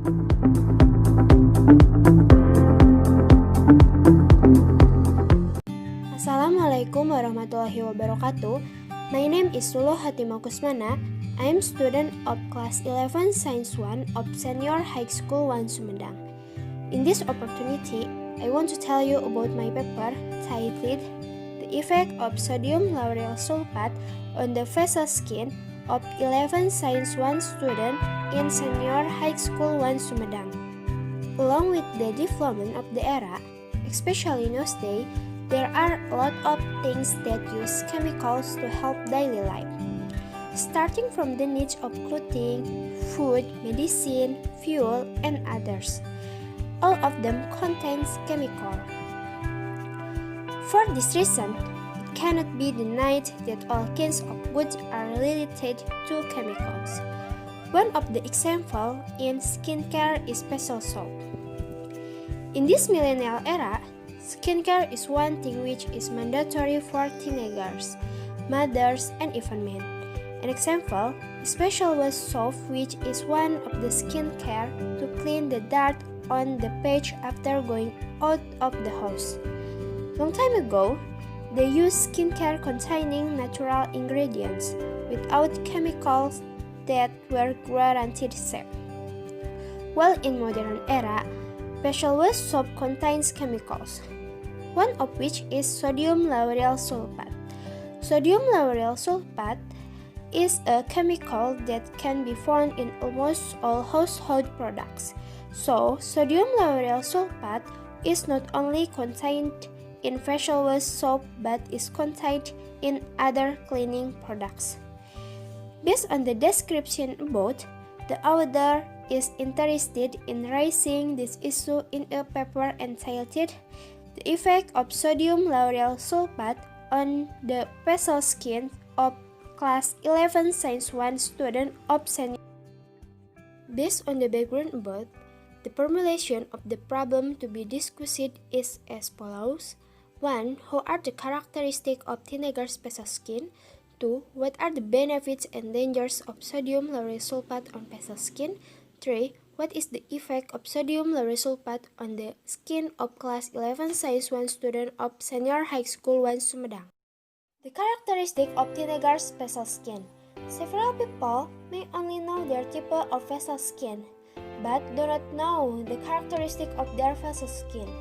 Assalamualaikum warahmatullahi wabarakatuh. My name is Lulu Khotimah Kusmana. I am student of class 11 Science 1 of Senior High School 1 Sumedang. In this opportunity, I want to tell you about my paper titled The Effect of Sodium Lauryl Sulfate on the Facial Skin of 11 Science 1 student in Senior High School 1 Sumedang. Along with the development of the era, especially nowadays, there are a lot of things that use chemicals to help daily life. Starting from the needs of clothing, food, medicine, fuel, and others. All of them contains chemical. For this reason, it cannot be denied that all kinds of goods are related to chemicals. One of the examples in skincare is facial soap. In this millennial era, skincare is one thing which is mandatory for teenagers, mothers, and even men. An example, special wash soap, which is one of the skincare to clean the dirt on the page after going out of the house. Long time ago, they used skincare containing natural ingredients without chemicals that were guaranteed safe. While in modern era, facial wash soap contains chemicals, one of which is sodium lauryl sulfate. Sodium lauryl sulfate is a chemical that can be found in almost all household products. So, sodium lauryl sulfate is not only contained in facial wash soap but is contained in other cleaning products. Based on the description above, the author is interested in raising this issue in a paper entitled The Effect of Sodium Lauryl Sulfate on the Facial Skin of Class 11 Science 1 student of Senior. Based on the background above, the formulation of the problem to be discussed is as follows. 1. How are the characteristics of teenagers' facial skin? 2. What are the benefits and dangers of sodium lauryl sulfate on facial skin? 3. What is the effect of sodium lauryl sulfate on the skin of Class 11 Science 1 student of Senior High School 1 Sumedang? The characteristic of teenagers' facial skin. Several people may only know their type of facial skin, but do not know the characteristic of their facial skin.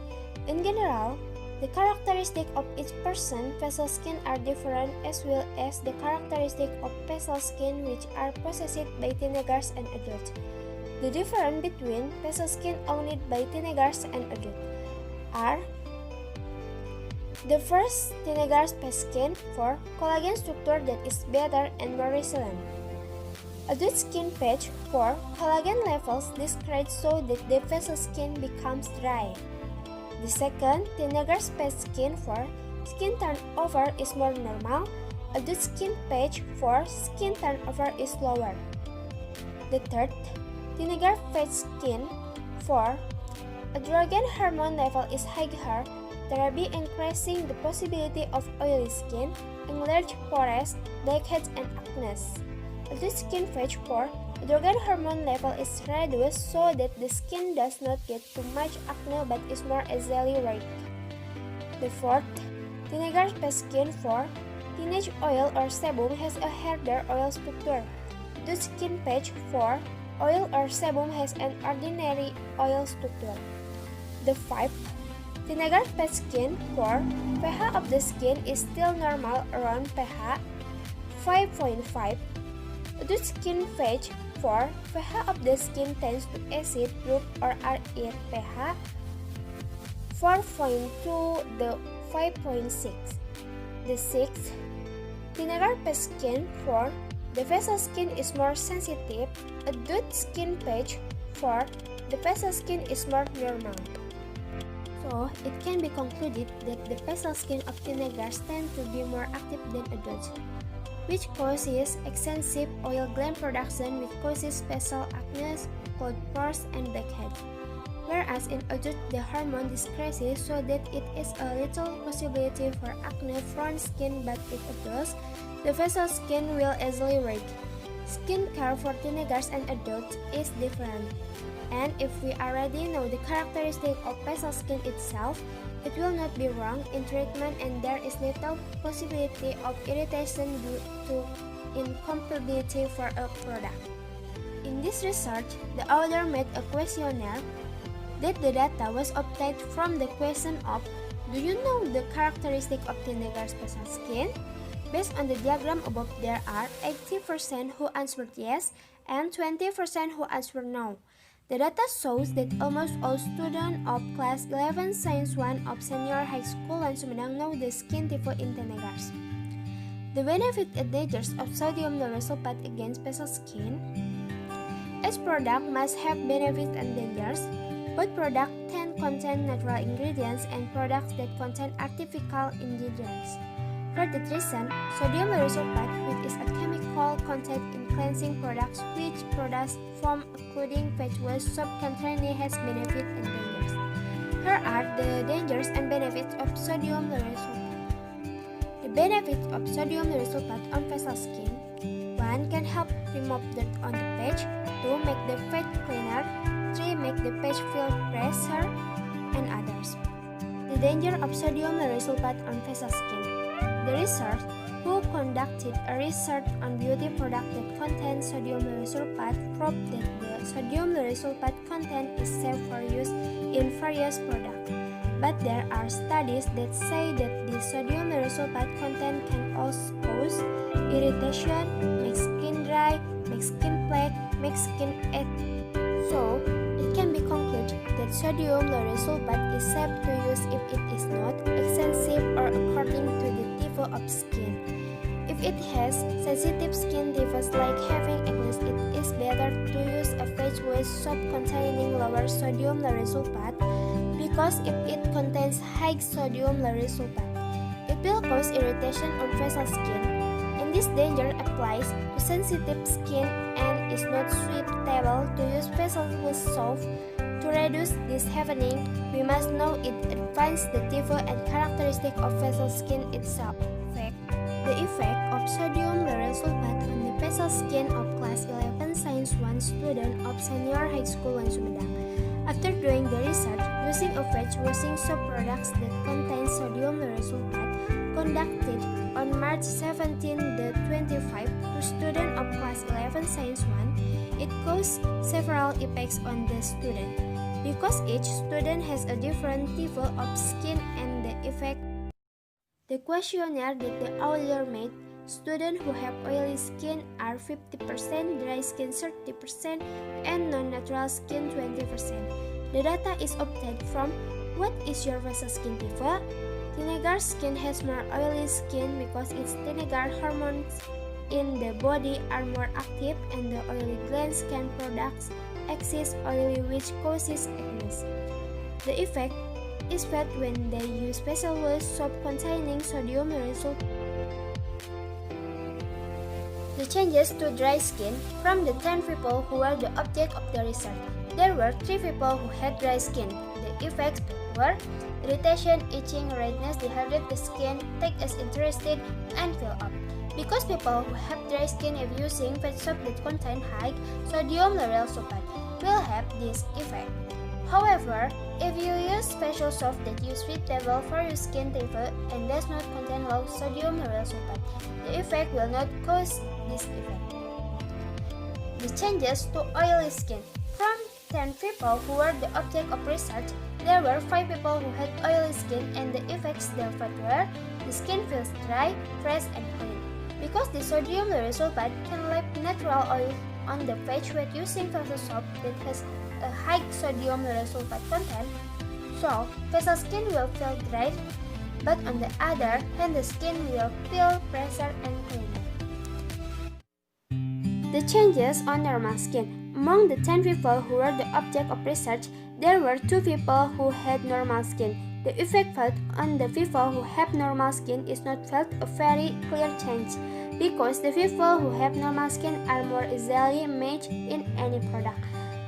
In general, the characteristic of each person's facial skin are different, as well as the characteristic of facial skin which are possessed by teenagers and adults. The difference between facial skin owned by teenagers and adults are: the first, teenagers' face skin for collagen structure that is better and more resilient. Adult skin patch for collagen levels decrease so that the facial skin becomes dry. The second, teenagers' face skin for skin turnover is more normal. Adult skin patch for skin turnover is lower. The third, teenager face skin for androgen hormone level is higher. Thereby increasing the possibility of oily skin, enlarged pores, blackheads, and acne. Adult skin patch for androgen hormone level is reduced so that the skin does not get too much acne but is more easily white. The fourth, teenager face skin for teenage oil or sebum has a harder oil structure. Adult skin patch for oil or sebum has an ordinary oil structure. The fifth, teenager face skin for pH of the skin is still normal around pH 5.5. Adult skin patch for pH of the skin tends to acid group or are at pH 4.2 to 5.6. The sixth, teenager face skin for the facial skin is more sensitive. Adult skin patch for the facial skin is more normal. So, it can be concluded that the facial skin of teenagers tend to be more active than adults, which causes extensive oil gland production, which causes facial acne, clogged pores, and blackheads. Whereas in adults, the hormone decreases so that it is a little possibility for acne-prone skin, but in adults, the facial skin will easily break. Skincare for teenagers and adults is different, and if we already know the characteristic of facial skin itself, it will not be wrong in treatment and there is little possibility of irritation due to incompatibility for a product. In this research, the author made a questionnaire that the data was obtained from the question of, do you know the characteristic of teenagers' facial skin? Based on the diagram above, there are 80% who answered yes and 20% who answered no. The data shows that almost all students of class 11 Science 1 of senior high school in Sumedang know the skin type in teenagers. The benefit and dangers of sodium lauryl sulfate against facial skin. Each product must have benefits and dangers. Both products tend contain natural ingredients and products that contain artificial ingredients. For that reason, sodium lauryl sulfate, which is a chemical content in cleansing products which produce foam including face wash, soap containing has benefits and dangers. Here are the dangers and benefits of sodium lauryl sulfate. The benefits of sodium lauryl sulfate on facial skin: 1. Can help remove dirt on the page. 2. Make the page cleaner. 3. Make the page feel fresher, and others. The danger of sodium lauryl sulfate on facial skin. The researcher who conducted a research on beauty products that contain sodium lauryl sulfate proved that the sodium lauryl sulfate content is safe for use in various products. But there are studies that say that the sodium lauryl sulfate content can also cause irritation, make skin dry, make skin plaque, make skin itch. So, it can be concluded that sodium lauryl sulfate is safe to use if it is not extensive or according to the type of skin. If it has sensitive skin types like having acne, it is better to use a face wash soap containing lower sodium lauryl sulfate because if it contains high sodium lauryl sulfate, it will cause irritation on facial skin. And this danger applies to sensitive skin and is not suitable to use facial wash soap. To reduce this happening, we must know in advance the type and characteristic of facial skin itself. The effect of sodium lauryl sulfate on the facial skin of class 11 Science 1 student of senior high school in Sumedang. After doing the research using a face washing soap products that contain sodium lauryl sulfate conducted on March 17 to 25 to students of class 11 Science 1, it caused several effects on the student. Because each student has a different type of skin and the effect. The questionnaire that the author made, students who have oily skin are 50%, dry skin 30%, and non-natural skin 20%. The data is obtained from what is your facial skin type? Teenager skin has more oily skin because its teenager hormones in the body are more active and the oily glands can produce excess oil which causes acne. The effect is felt when they use facial wash soap containing sodium lauryl sulfate. The changes to dry skin from the 10 people who were the object of the research. There were 3 people who had dry skin. The effects were irritation, itching, redness, dehydrate the skin, take as interested, and fill up. Because people who have dry skin if using face soap that contain high sodium lauryl sulfate will have this effect. However, if you use special soap that is suitable for your skin type and does not contain low sodium lauryl sulfate, the effect will not cause this effect. The changes to oily skin. From 10 people who were the object of research, there were 5 people who had oily skin and the effects they felt were the skin feels dry, fresh, and clean. Because the sodium lauryl sulfate can leave natural oil on the face when using facial soap that has a high sodium lauryl sulfate content, so facial skin will feel dry, but on the other hand the skin will feel fresher and cleaner. The changes on normal skin. Among the 10 people who were the object of research, there were 2 people who had normal skin. The effect felt on the people who have normal skin is not felt a very clear change, because the people who have normal skin are more easily matched in any product.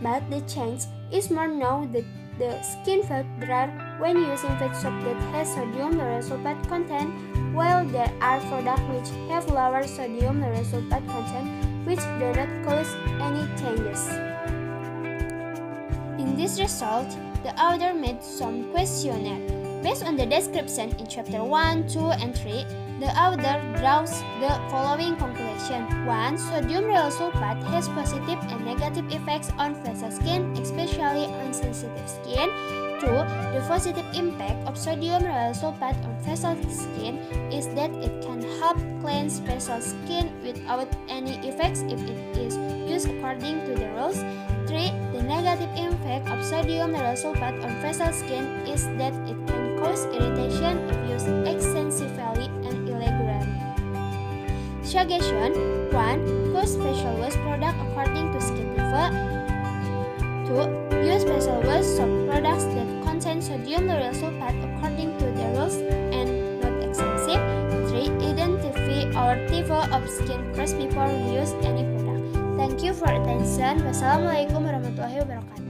But the change is more known that the skin felt drier when using feed soap that has sodium lauryl sulfate content, while there are products which have lower sodium lauryl sulfate content which do not cause any changes. In this result, the author made some questionnaire. Based on the description in chapter 1, 2, and 3, the author draws the following conclusion. 1. Sodium lauryl sulfate has positive and negative effects on facial skin, especially on sensitive skin. 2. The positive impact of sodium lauryl sulfate on facial skin is that it can help cleanse facial skin without any effects if it is used according to the rules. 3. The negative impact of sodium lauryl sulfate on facial skin is that it can cause irritation if used extensively and irregularly. Suggestion 1. Use facial wash product according to skin level. 2. Use facial wash soap products that contain sodium lauryl sulfate according to the rules and not excessive. 3. Identify our level of skin first before we use any product. Thank you for attention. Wassalamualaikum warahmatullahi wabarakatuh.